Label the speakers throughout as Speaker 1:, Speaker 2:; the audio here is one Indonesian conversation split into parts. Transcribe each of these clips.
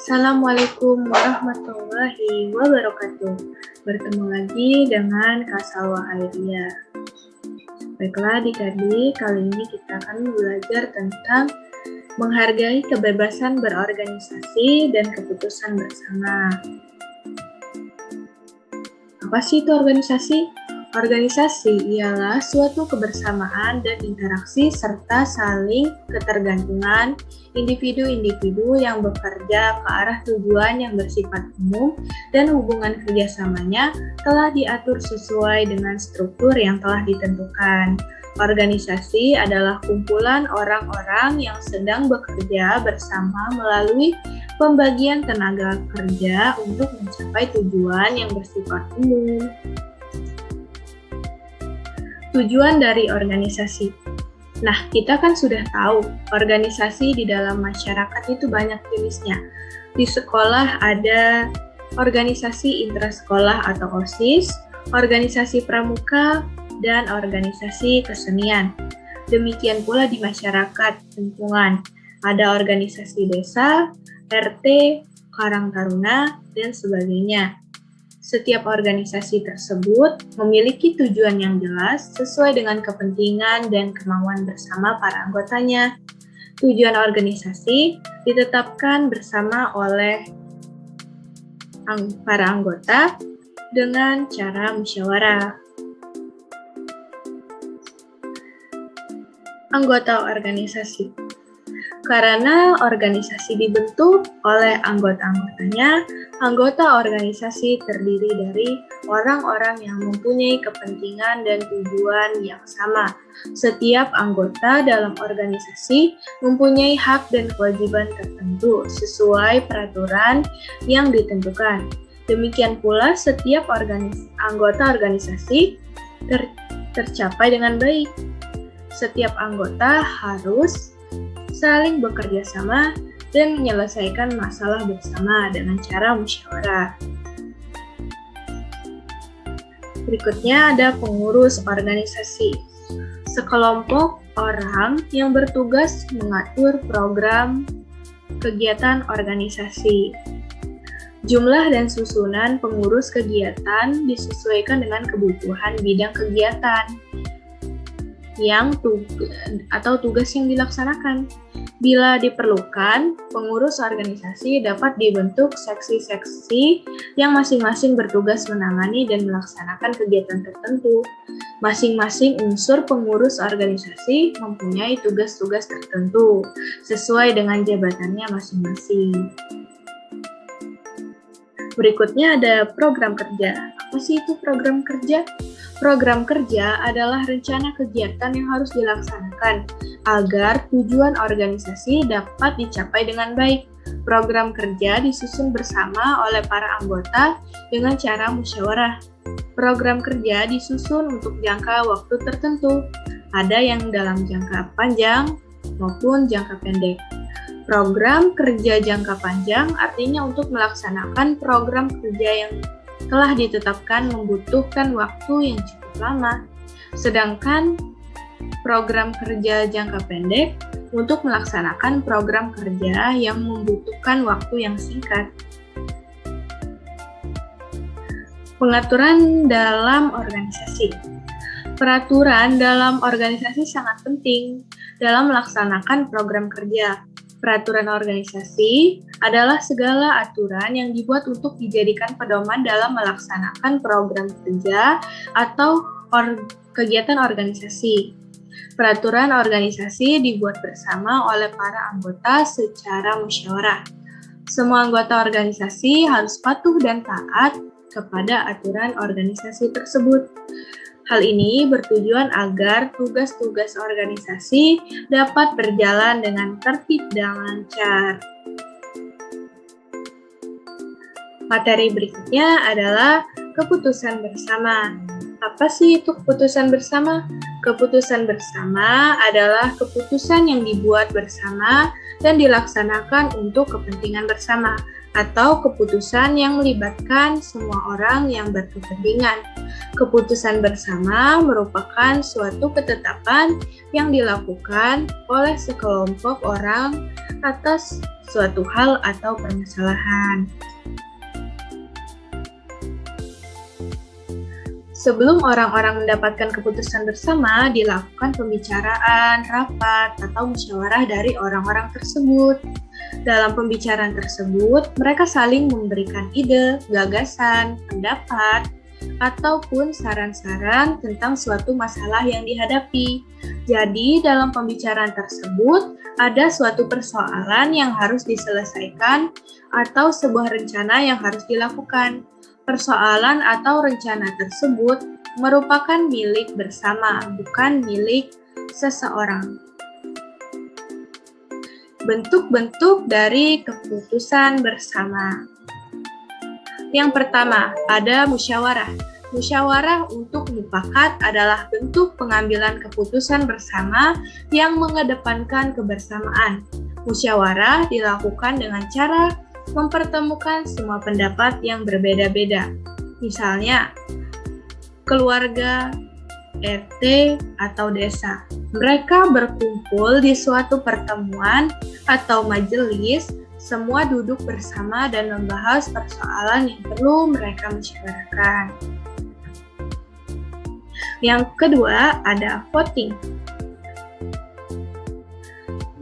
Speaker 1: Assalamualaikum warahmatullahi wabarakatuh. Bertemu lagi dengan Kak Salwa Airia. Baiklah adik-adik, kali ini kita akan belajar tentang menghargai kebebasan berorganisasi dan keputusan bersama. Apa sih itu organisasi? Organisasi ialah suatu kebersamaan dan interaksi serta saling ketergantungan individu-individu yang bekerja ke arah tujuan yang bersifat umum dan hubungan kerjasamanya telah diatur sesuai dengan struktur yang telah ditentukan. Organisasi adalah kumpulan orang-orang yang sedang bekerja bersama melalui pembagian tenaga kerja untuk mencapai tujuan yang bersifat umum. Tujuan dari organisasi. Nah, kita kan sudah tahu organisasi di dalam masyarakat itu banyak jenisnya. Di sekolah ada organisasi intrasekolah atau OSIS, organisasi pramuka, dan organisasi kesenian. Demikian pula di masyarakat lingkungan. Ada organisasi desa, RT, Karang Taruna, dan sebagainya. Setiap organisasi tersebut memiliki tujuan yang jelas sesuai dengan kepentingan dan kemauan bersama para anggotanya. Tujuan organisasi ditetapkan bersama oleh para anggota dengan cara musyawarah. Anggota organisasi. Karena organisasi dibentuk oleh anggota-anggotanya, anggota organisasi terdiri dari orang-orang yang mempunyai kepentingan dan tujuan yang sama. Setiap anggota dalam organisasi mempunyai hak dan kewajiban tertentu sesuai peraturan yang ditentukan. Demikian pula setiap anggota organisasi tercapai dengan baik. Setiap anggota harus saling bekerja sama dan menyelesaikan masalah bersama dengan cara musyawarah. Berikutnya ada pengurus organisasi. Sekelompok orang yang bertugas mengatur program kegiatan organisasi. Jumlah dan susunan pengurus kegiatan disesuaikan dengan kebutuhan bidang kegiatan atau tugas yang dilaksanakan. Bila diperlukan, pengurus organisasi dapat dibentuk seksi-seksi yang masing-masing bertugas menangani dan melaksanakan kegiatan tertentu. Masing-masing unsur pengurus organisasi mempunyai tugas-tugas tertentu sesuai dengan jabatannya masing-masing. Berikutnya ada program kerja. Apa sih itu program kerja? Program kerja adalah rencana kegiatan yang harus dilaksanakan agar tujuan organisasi dapat dicapai dengan baik. Program kerja disusun bersama oleh para anggota dengan cara musyawarah. Program kerja disusun untuk jangka waktu tertentu, ada yang dalam jangka panjang maupun jangka pendek. Program kerja jangka panjang artinya untuk melaksanakan program kerja yang telah ditetapkan membutuhkan waktu yang cukup lama. Sedangkan program kerja jangka pendek untuk melaksanakan program kerja yang membutuhkan waktu yang singkat. Pengaturan dalam organisasi. Peraturan dalam organisasi sangat penting dalam melaksanakan program kerja. Peraturan organisasi adalah segala aturan yang dibuat untuk dijadikan pedoman dalam melaksanakan program kerja atau kegiatan organisasi. Peraturan organisasi dibuat bersama oleh para anggota secara musyawarah. Semua anggota organisasi harus patuh dan taat kepada aturan organisasi tersebut. Hal ini bertujuan agar tugas-tugas organisasi dapat berjalan dengan tertib dan lancar. Materi berikutnya adalah keputusan bersama. Apa sih itu keputusan bersama? Keputusan bersama adalah keputusan yang dibuat bersama dan dilaksanakan untuk kepentingan bersama, atau keputusan yang melibatkan semua orang yang berkepentingan. Keputusan bersama merupakan suatu ketetapan yang dilakukan oleh sekelompok orang atas suatu hal atau permasalahan. Sebelum orang-orang mendapatkan keputusan bersama, dilakukan pembicaraan, rapat, atau musyawarah dari orang-orang tersebut. Dalam pembicaraan tersebut, mereka saling memberikan ide, gagasan, pendapat, ataupun saran-saran tentang suatu masalah yang dihadapi. Jadi, dalam pembicaraan tersebut, ada suatu persoalan yang harus diselesaikan atau sebuah rencana yang harus dilakukan. Persoalan atau rencana tersebut merupakan milik bersama, bukan milik seseorang. Bentuk-bentuk dari keputusan bersama. Yang pertama, ada musyawarah. Musyawarah untuk mufakat adalah bentuk pengambilan keputusan bersama yang mengedepankan kebersamaan. Musyawarah dilakukan dengan cara mempertemukan semua pendapat yang berbeda-beda. Misalnya, keluarga, RT, atau desa. Mereka berkumpul di suatu pertemuan atau majelis, semua duduk bersama dan membahas persoalan yang perlu mereka musyawarahkan. Yang kedua, ada voting.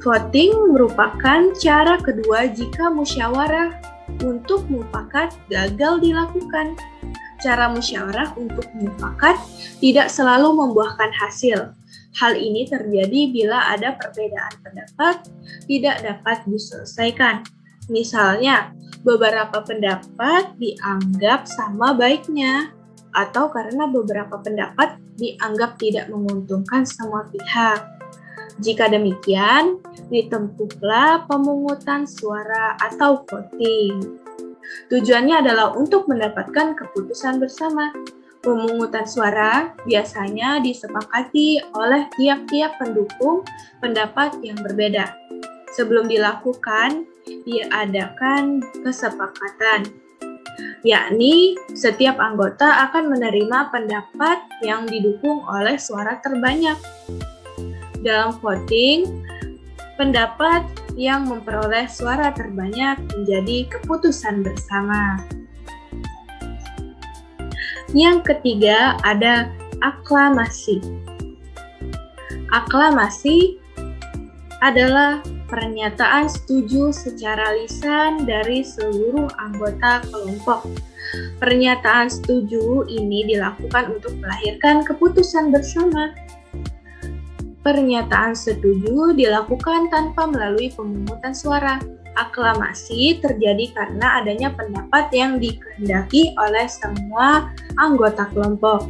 Speaker 1: Voting merupakan cara kedua jika musyawarah untuk mufakat gagal dilakukan. Cara musyawarah untuk mufakat tidak selalu membuahkan hasil. Hal ini terjadi bila ada perbedaan pendapat tidak dapat diselesaikan. Misalnya, beberapa pendapat dianggap sama baiknya, atau karena beberapa pendapat dianggap tidak menguntungkan semua pihak. Jika demikian, ditempuhlah pemungutan suara atau voting. Tujuannya adalah untuk mendapatkan keputusan bersama. Pemungutan suara biasanya disepakati oleh tiap-tiap pendukung pendapat yang berbeda. Sebelum dilakukan, diadakan kesepakatan, yakni setiap anggota akan menerima pendapat yang didukung oleh suara terbanyak. Dalam voting, pendapat yang memperoleh suara terbanyak menjadi keputusan bersama. Yang ketiga, ada aklamasi. Aklamasi adalah pernyataan setuju secara lisan dari seluruh anggota kelompok. Pernyataan setuju ini dilakukan untuk melahirkan keputusan bersama. Pernyataan setuju dilakukan tanpa melalui pemungutan suara. Aklamasi terjadi karena adanya pendapat yang dikehendaki oleh semua anggota kelompok.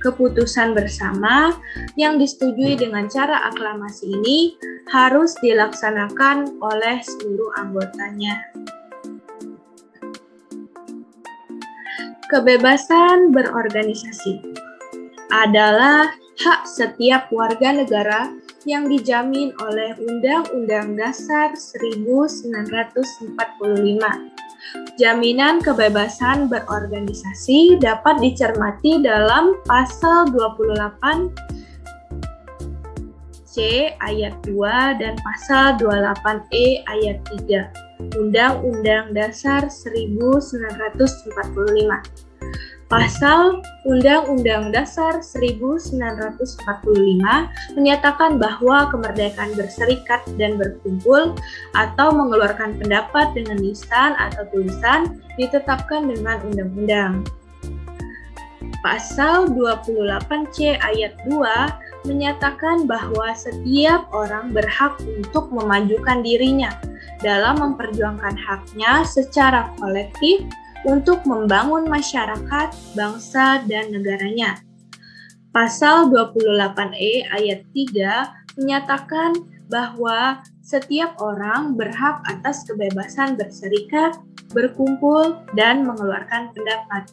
Speaker 1: Keputusan bersama yang disetujui dengan cara aklamasi ini harus dilaksanakan oleh seluruh anggotanya. Kebebasan berorganisasi adalah hak setiap warga negara yang dijamin oleh Undang-Undang Dasar 1945. Jaminan kebebasan berorganisasi dapat dicermati dalam Pasal 28C ayat 2 dan Pasal 28E ayat 3 Undang-Undang Dasar 1945. Pasal Undang-Undang Dasar 1945 menyatakan bahwa kemerdekaan berserikat dan berkumpul atau mengeluarkan pendapat dengan lisan atau tulisan ditetapkan dengan undang-undang. Pasal 28C ayat 2 menyatakan bahwa setiap orang berhak untuk memajukan dirinya dalam memperjuangkan haknya secara kolektif untuk membangun masyarakat, bangsa, dan negaranya. Pasal 28E ayat 3 menyatakan bahwa setiap orang berhak atas kebebasan berserikat, berkumpul, dan mengeluarkan pendapat.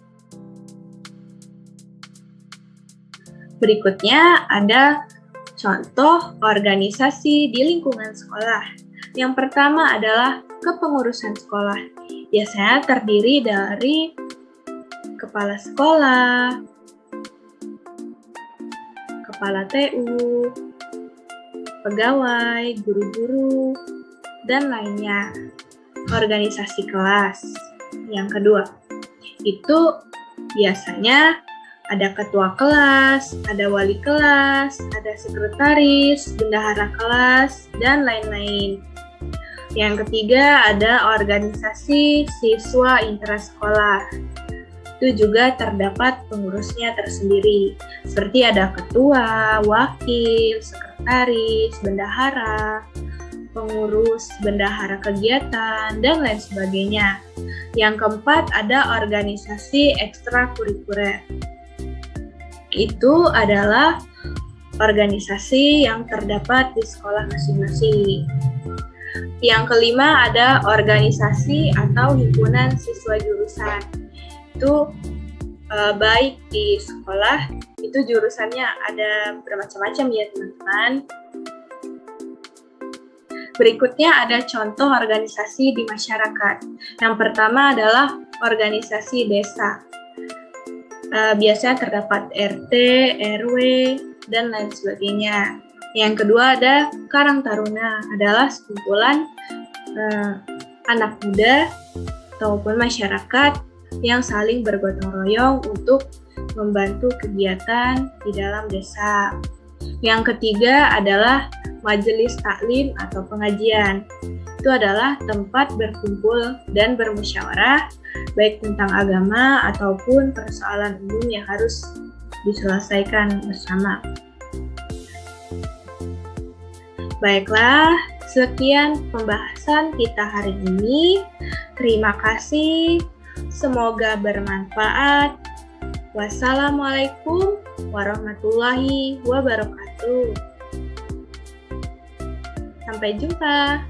Speaker 1: Berikutnya ada contoh organisasi di lingkungan sekolah. Yang pertama adalah kepengurusan sekolah. Biasanya terdiri dari kepala sekolah, kepala TU, pegawai, guru-guru, dan lainnya. Organisasi kelas. Yang kedua, itu biasanya ada ketua kelas, ada wali kelas, ada sekretaris, bendahara kelas, dan lain-lain. Yang ketiga ada organisasi siswa intrasekolah. Itu juga terdapat pengurusnya tersendiri, seperti ada ketua, wakil, sekretaris, bendahara, pengurus, bendahara kegiatan, dan lain sebagainya. Yang keempat ada organisasi ekstrakurikuler. Itu adalah organisasi yang terdapat di sekolah masing-masing. Yang kelima ada organisasi atau himpunan siswa jurusan. Itu baik di sekolah, itu jurusannya ada bermacam-macam ya teman-teman. Berikutnya ada contoh organisasi di masyarakat. Yang pertama adalah organisasi desa. Biasanya terdapat RT, RW, dan lain sebagainya. Yang kedua ada Karang Taruna, adalah sekumpulan anak muda ataupun masyarakat yang saling bergotong royong untuk membantu kegiatan di dalam desa. Yang ketiga adalah majelis taklim atau pengajian. Itu adalah tempat berkumpul dan bermusyawarah baik tentang agama ataupun persoalan umum yang harus diselesaikan bersama. Baiklah, sekian pembahasan kita hari ini. Terima kasih. Semoga bermanfaat. Wassalamualaikum warahmatullahi wabarakatuh. Sampai jumpa.